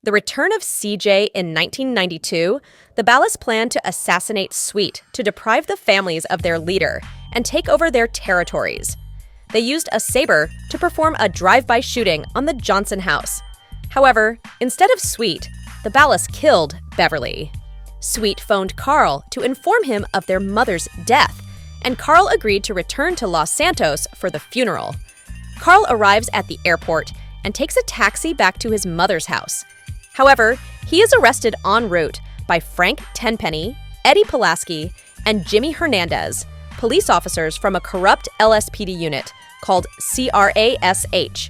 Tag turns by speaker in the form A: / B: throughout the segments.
A: The return of CJ in 1992, the Ballas planned to assassinate Sweet to deprive the families of their leader and take over their territories. They used a saber to perform a drive-by shooting on the Johnson house. However, instead of Sweet, the Ballas killed Beverly. Sweet phoned Carl to inform him of their mother's death, and Carl agreed to return to Los Santos for the funeral. Carl arrives at the airport and takes a taxi back to his mother's house. However, he is arrested en route by Frank Tenpenny, Eddie Pulaski, and Jimmy Hernandez, police officers from a corrupt LSPD unit called CRASH.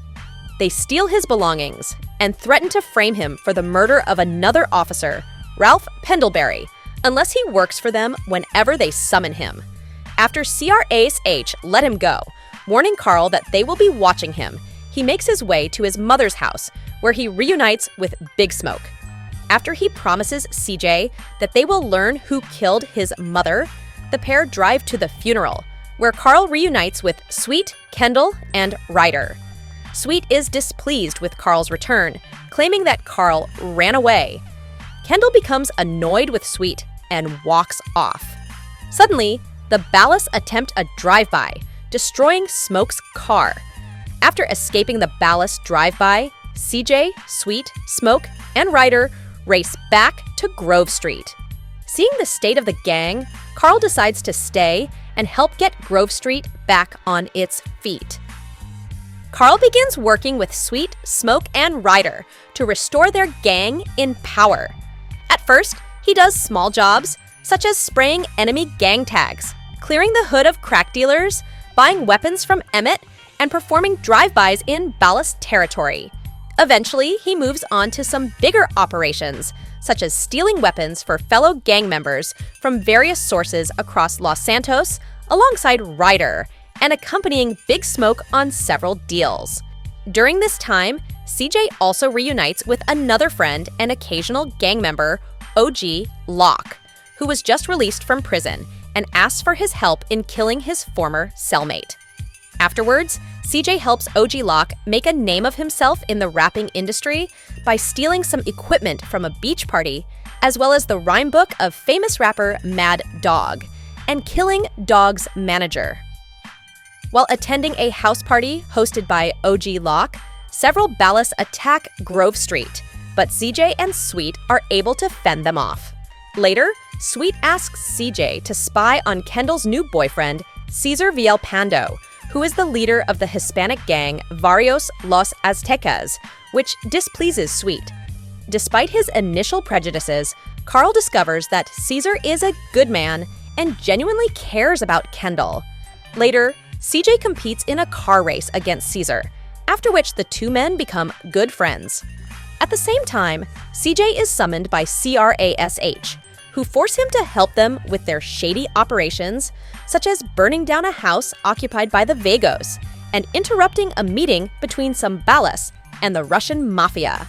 A: They steal his belongings and threaten to frame him for the murder of another officer, Ralph Pendlebury, unless he works for them whenever they summon him. After CRASH let him go, warning Carl that they will be watching him, he makes his way to his mother's house, where he reunites with Big Smoke. After he promises CJ that they will learn who killed his mother, the pair drive to the funeral, where Carl reunites with Sweet, Kendall, and Ryder. Sweet is displeased with Carl's return, claiming that Carl ran away. Kendall becomes annoyed with Sweet and walks off. Suddenly, the Ballas attempt a drive-by, destroying Smoke's car. After escaping the Ballas drive-by, CJ, Sweet, Smoke, and Ryder race back to Grove Street. Seeing the state of the gang, Carl decides to stay and help get Grove Street back on its feet. Carl begins working with Sweet, Smoke, and Ryder to restore their gang in power. At first, he does small jobs, such as spraying enemy gang tags, clearing the hood of crack dealers, buying weapons from Emmett, and performing drive-bys in Ballas territory. Eventually, he moves on to some bigger operations, such as stealing weapons for fellow gang members from various sources across Los Santos, alongside Ryder, and accompanying Big Smoke on several deals. During this time, CJ also reunites with another friend and occasional gang member, OG Locke, who was just released from prison and asks for his help in killing his former cellmate. Afterwards, CJ helps OG Locke make a name of himself in the rapping industry by stealing some equipment from a beach party, as well as the rhyme book of famous rapper Mad Dog, and killing Dog's manager. While attending a house party hosted by OG Locke, several Ballas attack Grove Street, but CJ and Sweet are able to fend them off. Later, Sweet asks CJ to spy on Kendall's new boyfriend, Cesar Villalpando, who is the leader of the Hispanic gang Barrios Los Aztecas, which displeases Sweet. Despite his initial prejudices, Carl discovers that Cesar is a good man and genuinely cares about Kendall. Later, CJ competes in a car race against Cesar, after which the two men become good friends. At the same time, CJ is summoned by CRASH, who force him to help them with their shady operations, such as burning down a house occupied by the Vagos and interrupting a meeting between some Ballas and the Russian mafia.